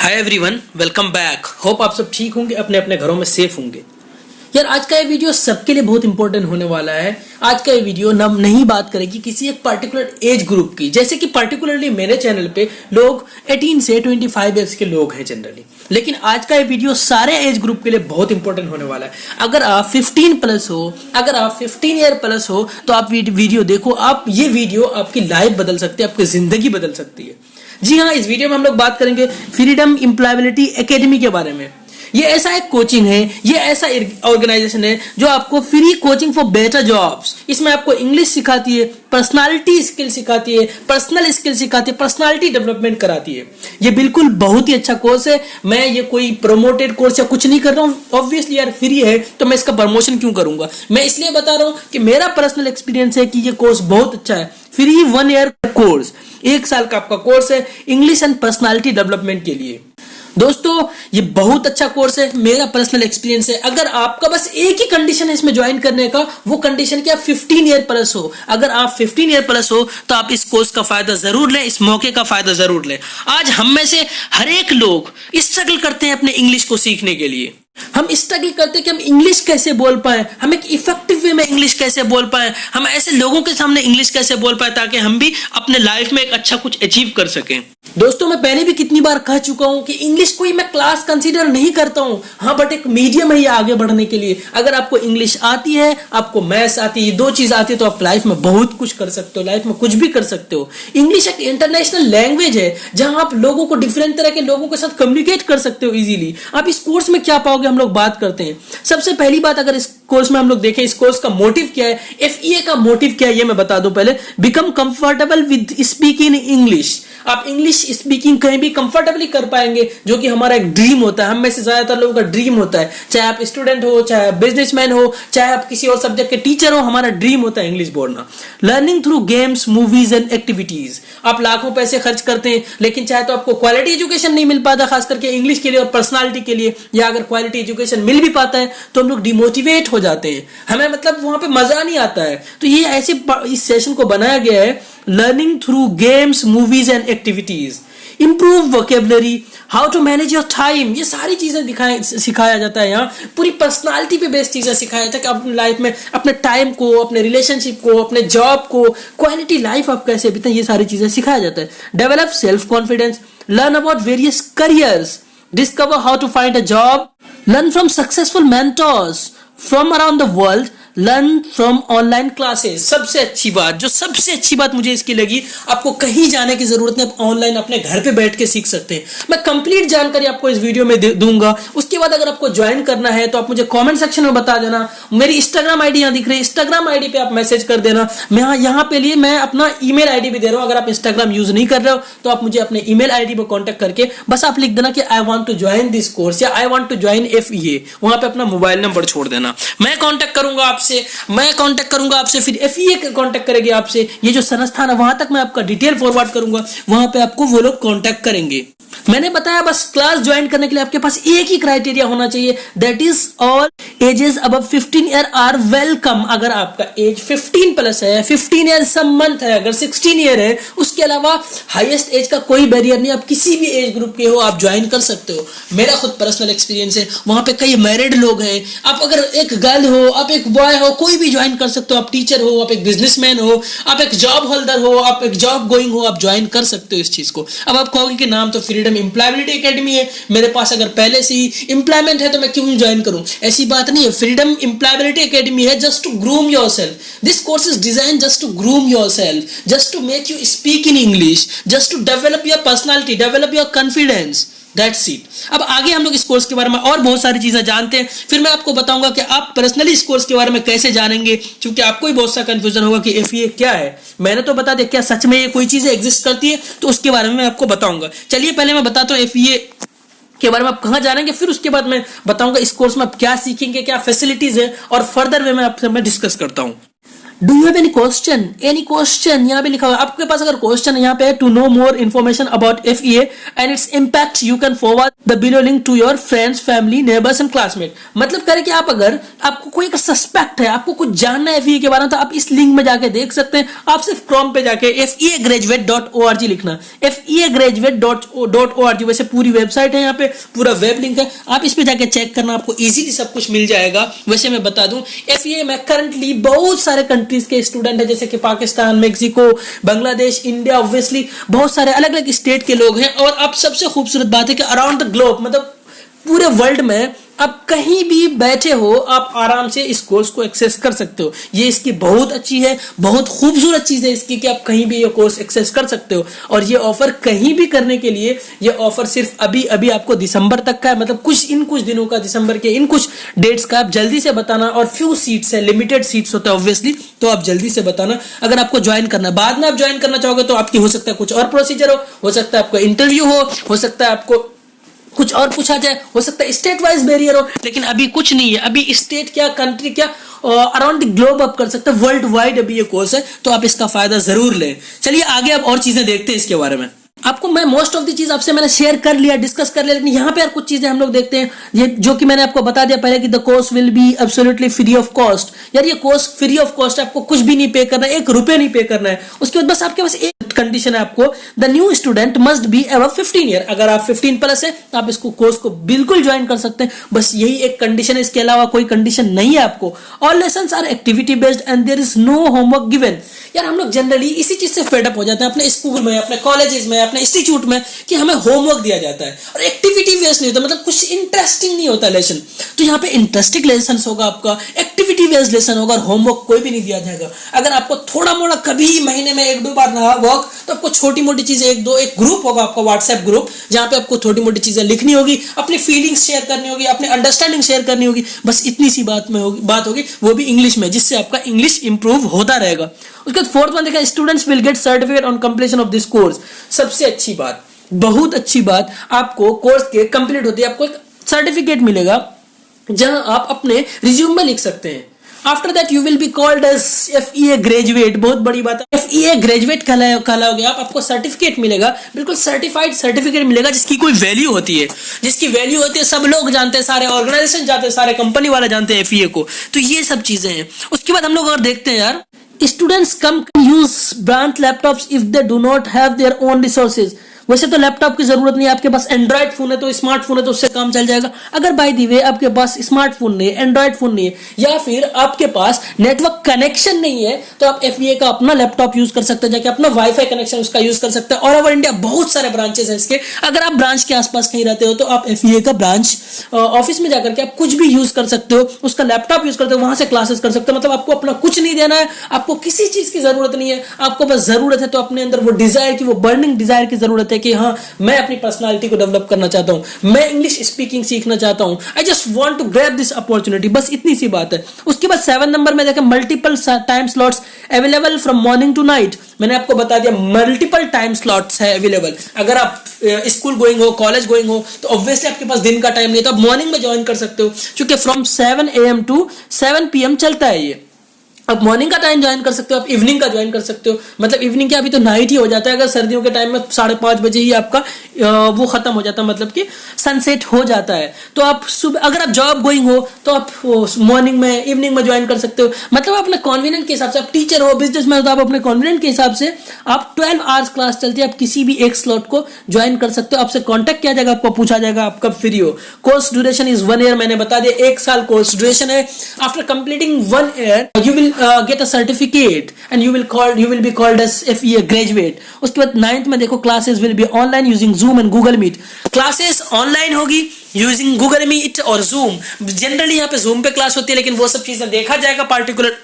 Hi everyone, welcome back. Hope आप सब ठीक होंगे, अपने अपने घरों में सेफ होंगे। यार आज का ये वीडियो सबके लिए बहुत इंपॉर्टेंट होने वाला है। आज का ये वीडियो नहीं बात करेगी किसी एक पर्टिकुलर एज ग्रुप की, जैसे कि पर्टिकुलरली मेरे चैनल पे लोग 18 से 25 ईयर्स के लोग हैं जनरली, लेकिन आज का ये वीडियो सारे एज ग्रुप के लिए बहुत इंपॉर्टेंट होने वाला है। अगर आप 15 प्लस हो, अगर आप 15 ईयर प्लस हो तो आप वीडियो देखो। आप ये वीडियो आपकी लाइफ बदल सकती है, आपकी जिंदगी बदल सकती है। जी हाँ, इस वीडियो में हम लोग बात करेंगे फ्रीडम एम्प्लॉयबिलिटी एकेडमी के बारे में। ये ऐसा एक कोचिंग है, ये ऐसा ऑर्गेनाइजेशन है जो आपको free coaching for better jobs, इसमें आपको इंग्लिश सिखाती है, पर्सनालिटी स्किल सिखाती है, पर्सनल स्किल सिखाती है, पर्सनालिटी डेवलपमेंट कराती है। ये बिल्कुल बहुत ही अच्छा कोर्स है। मैं ये कोई प्रमोटेड कोर्स या कुछ नहीं कर रहा हूँ। ऑब्वियसली यार फ्री है तो मैं इसका प्रमोशन क्यों करूंगा। मैं इसलिए बता रहा हूँ कि मेरा पर्सनल एक्सपीरियंस है कि ये कोर्स बहुत अच्छा है। फ्री 1 ईयर कोर्स, 1 साल का आपका कोर्स है इंग्लिश एंड पर्सनालिटी डेवलपमेंट के लिए। दोस्तों ये बहुत अच्छा कोर्स है, मेरा पर्सनल एक्सपीरियंस है। अगर आपका बस एक ही कंडीशन है इसमें ज्वाइन करने का, वो कंडीशन कि आप 15 ईयर प्लस हो। अगर आप 15 ईयर प्लस हो तो आप इस कोर्स का फायदा जरूर लें, इस मौके का फायदा जरूर लें। आज हम में से हर एक लोग स्ट्रगल करते हैं अपने इंग्लिश को सीखने के लिए। हम स्ट्रगल करते हैं कि हम इंग्लिश कैसे बोल पाए, हम एक इफेक्टिव वे में इंग्लिश कैसे बोल पाए, हम ऐसे लोगों के सामने इंग्लिश कैसे बोल पाए ताकि हम भी अपने लाइफ में एक अच्छा कुछ अचीव कर सकें। दोस्तों मैं पहले भी कितनी बार कह चुका हूं कि इंग्लिश कोई मैं क्लास कंसीडर नहीं करता हूं, हाँ बट एक मीडियम है ये आगे बढ़ने के लिए। अगर आपको इंग्लिश आती है, आपको मैथ्स आती है, 2 चीज आती है तो आप लाइफ में बहुत कुछ कर सकते हो, लाइफ में कुछ भी कर सकते हो। इंग्लिश एक इंटरनेशनल लैंग्वेज है जहां आप लोगों को, डिफरेंट तरह के लोगों के साथ कम्युनिकेट कर सकते हो इजीली। आप इस कोर्स में क्या पाओगे हम लोग बात करते हैं। सबसे पहली बात, अगर इस कोर्स में हम लोग देखें इस कोर्स का मोटिव क्या है, एफईए का मोटिव क्या है ये मैं बता दूं पहले। Become comfortable with speaking English. आप इंग्लिश स्पीकिंग कहीं भी कंफर्टेबली कर पाएंगे, जो कि हमारा एक ड्रीम होता है। हम में से ज्यादातर लोगों का ड्रीम होता है, चाहे आप स्टूडेंट हो, चाहे आप बिजनेसमैन हो, चाहे आप किसी और सब्जेक्ट के टीचर हो, हमारा ड्रीम होता है इंग्लिश बोलना। Learning through games, movies and activities. आप लाखों पैसे खर्च करते हैं लेकिन चाहे तो आपको क्वालिटी एजुकेशन नहीं मिल पाता, खास करके इंग्लिश के लिए और पर्सनालिटी के लिए, या अगर क्वालिटी एजुकेशन मिल भी पाता है तो हम लोग डिमोटिवेट हो जाते हैं, हमें मतलब वहां पे मजा नहीं आता है। तो ये ऐसे इस सेशन को बनाया गया है, learning through games, movies and activities, improve vocabulary, how to manage your time. ये सारी चीजें सिखाया जाता है। यहाँ पूरी पर्सनालिटी पे बेस्ड चीजें सिखाया जाता है कि अपनी लाइफ में अपने टाइम को, अपने रिलेशनशिप को, अपने जॉब को, क्वालिटी लाइफ आप कैसे बिताएं, ये सारी चीजें सिखाया जाता है। Develop self confidence, learn about various careers, discover how to find a job, learn from successful mentors from around the world, learn from online classes। सबसे अच्छी बात, जो सबसे अच्छी बात मुझे इसकी लगी, आपको कहीं जाने की जरूरत नहीं, आप ऑनलाइन अपने घर पे बैठ के सीख सकते हैं। मैं कंप्लीट जानकारी आपको इस वीडियो में दूंगा। उसके बाद अगर आपको ज्वाइन करना है तो आप मुझे कमेंट सेक्शन में बता देना। मेरी इंस्टाग्राम आईडी यहाँ दिख रही है, इंस्टाग्राम आईडी पे आप मैसेज कर देना। मैं यहाँ पे लिए मैं अपना ईमेल आईडी भी दे रहा हूँ। अगर आप इंस्टाग्राम यूज नहीं कर रहे हो तो आप मुझे अपने ईमेल आईडी पे कांटेक्ट करके बस आप लिख देना कि I want to join this course या I want to join FEA. वहां पे अपना मोबाइल नंबर छोड़ देना, मैं कांटेक्ट करूंगा आपसे, फिर एफईए कांटेक्ट करेगी आपसे। ये जो संस्थान है वहां तक मैं आपका डिटेल फॉरवर्ड करूंगा, वहां पे आपको वो लोग कांटेक्ट करेंगे। मैंने बताया बस क्लास ज्वाइन करने के लिए आपके पास एक ही क्राइटेरिया होना चाहिए, that is all ages above 15 year are welcome. अगर आपका एज 15 प्लस है, 15 ईयर सम मंथ है, अगर 16 ईयर है, उसके अलावा हाईएस्ट एज का कोई बैरियर नहीं, आप किसी भी एज ग्रुप के हो आप ज्वाइन कर सकते हो। मेरा खुद पर्सनल एक्सपीरियंस है, वहां पे कई मैरिड लोग हैं। आप अगर एक गर्ल हो, आप एक बॉय हो, कोई भी ज्वाइन कर सकते हो। आप टीचर हो, आप एक बिजनेसमैन हो, आप एक जॉब होल्डर हो, आप एक जॉब गोइंग हो, आप ज्वाइन कर सकते हो इस चीज को। अब आप कहोगे कि नाम तो फ्रीडम एम्प्लॉयबिलिटी एकेडमी है, मेरे पास अगर पहले से ही एम्प्लॉयमेंट है तो मैं क्यों ज्वाइन करूं। ऐसी बात नहीं है। फ्रीडम एम्प्लॉयबिलिटी एकेडमी है just to groom yourself. This course is design just to groom yourself, just to make you speak in English, just to develop your personality, develop your confidence. That's it। अब आगे हम लोग इस course के बारे में और बहुत सारी चीजें जानते हैं, फिर मैं आपको बताऊंगा कि आप पर्सनली इस कोर्स के बारे में कैसे जानेंगे, क्योंकि आपको ही बहुत सा कंफ्यूजन होगा कि एफईए क्या है। मैंने तो बता दिया, क्या सच में ये कोई चीजें एग्जिस्ट करती है, तो उसके बारे में मैं आपको बताऊंगा। चलिए पहले मैं बताता हूँ एफईए के बारे में आप कहां जानेंगे, फिर उसके बाद मैं बताऊंगा इस कोर्स में आप क्या सीखेंगे, क्या फैसिलिटीज है, और फर्दर वे में आपसे मैं डिस्कस करता हूं। Do you have any question? Any question यहाँ पे लिखा हुआ है, आपके पास अगर क्वेश्चन यहाँ पे है, to know more information about FEA and its impact you can forward the below link to your friends, family, neighbours and classmate. मतलब करें कि आप अगर आपको कोई एक सस्पेक्ट है, आपको कुछ जानना है FEA के बारे में, तो आप इस लिंक में जाके देख सकते हैं। आप सिर्फ क्रोम पे जाके feagraduate.org लिखना, feagraduate.org, वैसे पूरी वेबसाइट है, यहाँ पे पूरा वेब लिंक है, आप इस पे जाके चेक करना, आपको इजीली सब कुछ मिल जाएगा। वैसे मैं बता दूं, FEA में करंटली बहुत सारे कंट्रीज के स्टूडेंट है, जैसे कि Pakistan, Mexico, Bangladesh, India, obviously बहुत सारे अलग अलग स्टेट के लोग हैं। और अब सबसे खूबसूरत बात है कि अराउंड द ग्लोब, मतलब पूरे वर्ल्ड में आप कहीं भी बैठे हो, आप आराम से इस कोर्स को एक्सेस कर सकते हो। ये इसकी बहुत अच्छी है, बहुत खूबसूरत चीज है इसकी कि आप कहीं भी ये कोर्स एक्सेस कर सकते हो। और ये ऑफर कहीं भी करने के लिए, ये ऑफर सिर्फ अभी अभी आपको दिसंबर तक का है, मतलब कुछ दिनों का, दिसंबर के इन कुछ डेट्स का। आप जल्दी से बताना, और फ्यू सीट्स है, लिमिटेड सीट्स होता है ऑब्वियसली, तो आप जल्दी से बताना अगर आपको ज्वाइन करना है। बाद में आप ज्वाइन करना चाहोगे तो आपकी हो सकता है कुछ और प्रोसीजर हो सकता है आपको इंटरव्यू हो सकता है आपको कुछ और पूछा जाए, हो सकता है स्टेट वाइज बैरियर हो, लेकिन अभी कुछ नहीं है। अभी स्टेट क्या, कंट्री क्या, अराउंड द ग्लोब आप कर सकते हैं, वर्ल्ड वाइड अभी ये कोर्स है, तो आप इसका फायदा जरूर लें। चलिए आगे अब और चीजें देखते हैं इसके बारे में। आपको मैं मोस्ट ऑफ द चीज आपसे मैंने शेयर कर लिया, डिस्कस कर लिया, लेकिन यहाँ पे यार कुछ चीजें हम लोग देखते हैं, ये जो कि मैंने आपको बता दिया पहले कि the course will be absolutely free of cost. यार ये कोर्स फ्री ऑफ कॉस्ट है, आपको कुछ भी नहीं पे करना है, ₹1 नहीं पे करना है। उसके बाद बस आपके पास एक कंडीशन है, आपको the new student must be above 15 year. अगर आप 15 प्लस है तो आप इसको कोर्स को बिल्कुल ज्वाइन कर सकते हैं, बस यही एक कंडीशन है, इसके अलावा कोई कंडीशन नहीं है आपको। All lessons are activity based and there is no homework given. यार हम लोग जनरली इसी चीज से फेड अप हो जाते हैं अपने स्कूल में, अपने कॉलेजेस में, अपने इंस्टीट्यूट में, कि हमें होमवर्क दिया जाता है और एक्टिविटी बेस्ड नहीं होता, मतलब कुछ इंटरेस्टिंग नहीं होता लेसन। तो यहाँ पे इंटरेस्टिंग लेसन होगा, आपका एक्टिविटी बेस्ड लेसन होगा, और होमवर्क कोई भी नहीं दिया जाएगा। अगर आपको थोड़ा मोड़ा कभी महीने में 1-2 बार ना वर्क, तो आपको छोटी मोटी चीजें एक ग्रुप होगा आपका, व्हाट्सएप ग्रुप, जहां पे आपको छोटी मोटी चीजें लिखनी होगी, अपनी फीलिंग्स शेयर करनी होगी, अपनी अंडरस्टैंडिंग शेयर करनी होगी, बस इतनी सी बात होगी, वो भी इंग्लिश में, जिससे आपका इंग्लिश इंप्रूव होता रहेगा। उसके बाद फोर्थ वन देखा, students will get certificate on completion of this course. सबसे अच्छी बात, बहुत अच्छी बात, आपको कोर्स के कंप्लीट होते ही आपको एक सर्टिफिकेट मिलेगा, जहां आप अपने रिज्यूम में लिख सकते हैं। After that you will be called as FEA graduate. बहुत बड़ी बात है, FEA ग्रेजुएट कहलाओगे आप, आपको सर्टिफिकेट मिलेगा, बिल्कुल सर्टिफाइड सर्टिफिकेट मिलेगा, जिसकी कोई वैल्यू होती है, सब लोग जानते हैं, सारे ऑर्गेनाइजेशन जानते हैं, सारे कंपनी वाले जानते हैं FEA को। तो ये सब चीजें हैं। उसके बाद हम लोग अगर देखते हैं यार, students come use brand laptops if they do not have their own resources. वैसे तो लैपटॉप की जरूरत नहीं है, आपके पास एंड्रॉइड फोन है, तो स्मार्टफोन है, तो उससे काम चल जाएगा। अगर बाय द वे आपके पास स्मार्टफोन नहीं है, एंड्रॉइड फोन नहीं है, या फिर आपके पास नेटवर्क कनेक्शन नहीं है, तो आप FEA का अपना लैपटॉप यूज कर सकते हैं, जाके अपना वाईफाई कनेक्शन उसका यूज कर सकते हैं। और ओवर इंडिया बहुत सारे ब्रांचेस हैं इसके। अगर आप ब्रांच के आसपास कहीं रहते हो, तो आप FEA का ब्रांच ऑफिस में जाकर के आप कुछ भी यूज कर सकते हो, उसका लैपटॉप यूज करते हो, वहां से क्लासेस कर सकते हो। मतलब आपको अपना कुछ नहीं देना है, आपको किसी चीज की जरूरत नहीं है, आपको बस जरूरत है तो अपने अंदर वो डिजायर की, वो बर्निंग डिजायर की जरूरत है कि हाँ, मैं अपनी पर्सनालिटी को डेवलप करना चाहता हूं, मैं इंग्लिश स्पीकिंग सीखना चाहता हूं, I just want to grab this opportunity. बस इतनी सी बात है। उसके बाद 7 नंबर में देखें, multiple time slots available from morning to night. मैंने आपको बता दिया, मल्टीपल टाइम स्लॉट्स है अवेलेबल। अगर आप स्कूल गोइंग हो, कॉलेज गोइंग हो, तो ऑब्वियसली आपके पास दिन का टाइम नहीं है, तो आप मॉर्निंग में ज्वाइन कर सकते हो, क्योंकि फ्रॉम 7 AM टू 7 PM चलता है ये। आप मॉर्निंग का टाइम ज्वाइन कर सकते हो, आप इवनिंग का ज्वाइन कर सकते हो। मतलब इवनिंग क्या, अभी तो नाइट ही हो जाता है, अगर सर्दियों के टाइम में 5:30 बजे ही आपका वो खत्म हो जाता है, मतलब कि सनसेट हो जाता है। तो आप सुबह, अगर आप जॉब गोइंग हो, तो आप मॉर्निंग में, इवनिंग में ज्वाइन कर सकते हो। मतलब अपने कॉन्वीनियंट के हिसाब से, आप टीचर हो, बिजनेसमैन हो, तो आप अपने कॉन्वीनियंट के हिसाब से, आप 12 आवर्स क्लास चलती है, आप किसी भी एक स्लॉट को ज्वाइन कर सकते हो। आपसे कॉन्टेक्ट किया जाएगा, आपको पूछा जाएगा आप कब फ्री हो। कोर्स ड्यूरेशन इज 1 ईयर, मैंने बता दिया 1 साल कोर्स ड्यूरेशन है। After completing 1 year you will get a certificate and you will be called as FEA graduate. उसके बाद 9th में देखो, classes will be online using Zoom and Google Meet। Classes online होगी यूजिंग Google Meet और Zoom। Generally यहाँ पे Zoom पे class होती है, लेकिन वो सब चीजें देखा जाएगा पार्टिकुलर।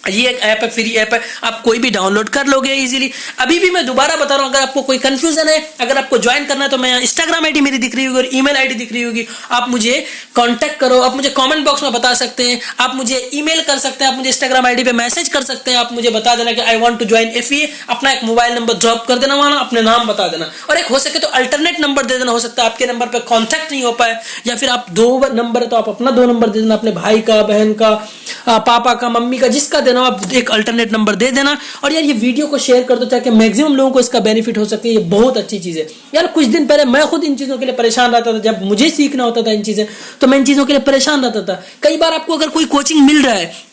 ये एक ऐप है, फ्री ऐप है, आप कोई भी डाउनलोड कर लोगे इजीली। अभी भी मैं दोबारा बता रहा हूं, अगर आपको कोई कंफ्यूजन है, अगर आपको ज्वाइन करना है, तो मैं इंस्टाग्राम आईडी मेरी दिख रही होगी और ईमेल आईडी दिख रही होगी, आप मुझे कांटेक्ट करो, आप मुझे कमेंट बॉक्स में बता सकते हैं, आप मुझे ईमेल कर सकते हैं, आप मुझे इंस्टाग्राम आईडी पे मैसेज कर सकते हैं, आप मुझे बता देना कि I want to join FEA, अपना एक मोबाइल नंबर ड्रॉप कर देना, वहां अपने नाम बता देना, और एक हो सके तो अल्टरनेट नंबर दे देना। हो सकता है आपके नंबर पे कांटेक्ट नहीं हो पाए, या फिर आप 2 नंबर है तो आप अपना 2 नंबर दे देना, अपने भाई का, बहन का, पापा का, मम्मी का, जिसका देना, आप एक अल्टरनेट नंबर दे देना। और यार ये वीडियो को शेयर कर दो ताकि मैक्सिमम लोगों को इसका बेनिफिट हो सके। ये बहुत अच्छी चीज है यार। कुछ दिन पहले मैं खुद इन चीजों के लिए परेशान रहता था, जब मुझे सीखना होता था इन चीजें तो मैं इन चीजों के लिए परेशान रहता था। कई बार आपको अगर कोई कोचिंग मिल रहा है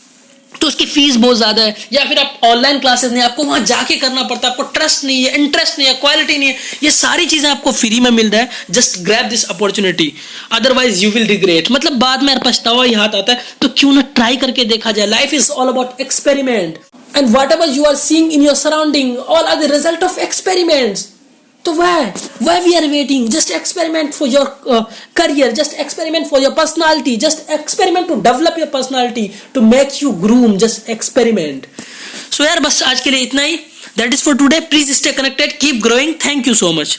तो उसकी फीस बहुत ज्यादा है, या फिर आप ऑनलाइन क्लासेस नहीं, आपको वहां जाके करना पड़ता है, आपको ट्रस्ट नहीं है, इंटरेस्ट नहीं है, क्वालिटी नहीं है। ये सारी चीजें आपको फ्री में मिल रहा है। Just grab this opportunity, otherwise you will regret. मतलब बाद में पछतावा ही हाथ आता है, तो क्यों ना ट्राई करके देखा जाए। Life is all about experiment, and whatever you are seeing in your surrounding, all are the result of experiments. तो why we are waiting? Just experiment for your career, just experiment for your personality, just experiment to develop your personality, to make you groom, just experiment. So यार बस आज के लिए इतना ही. That is for today. Please stay connected, keep growing. Thank you so much.